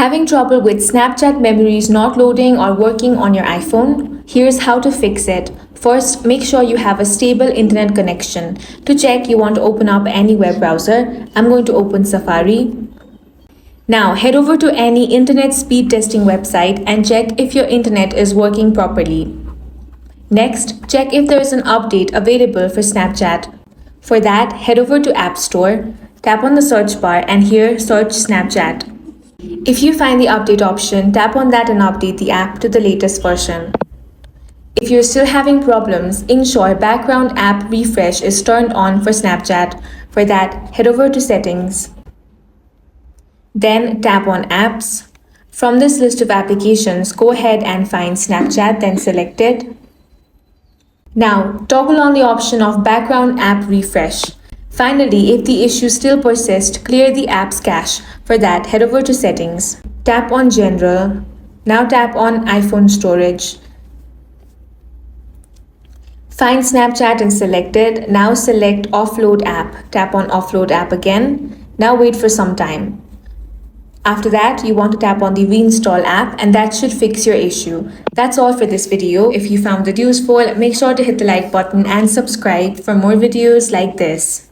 Having trouble with Snapchat memories not loading or working on your iPhone? Here's how to fix it. First, make sure you have a stable internet connection. To check, you want to open up any web browser. I'm going to open Safari. Now, head over to any internet speed testing website and check if your internet is working properly. Next, check if there is an update available for Snapchat. For that, head over to App Store, tap on the search bar and here search Snapchat. If you find the update option, tap on that and update the app to the latest version. If you're still having problems, ensure background app refresh is turned on for Snapchat. For that, head over to Settings. Then tap on Apps. From this list of applications, go ahead and find Snapchat, then select it. Now, toggle on the option of background app refresh. Finally, if the issue still persists, clear the app's cache. For that, head over to Settings. Tap on General. Now tap on iPhone Storage. Find Snapchat and select it. Now select Offload App. Tap on Offload App again. Now wait for some time. After that, you want to tap on the Reinstall app and that should fix your issue. That's all for this video. If you found it useful, make sure to hit the like button and subscribe for more videos like this.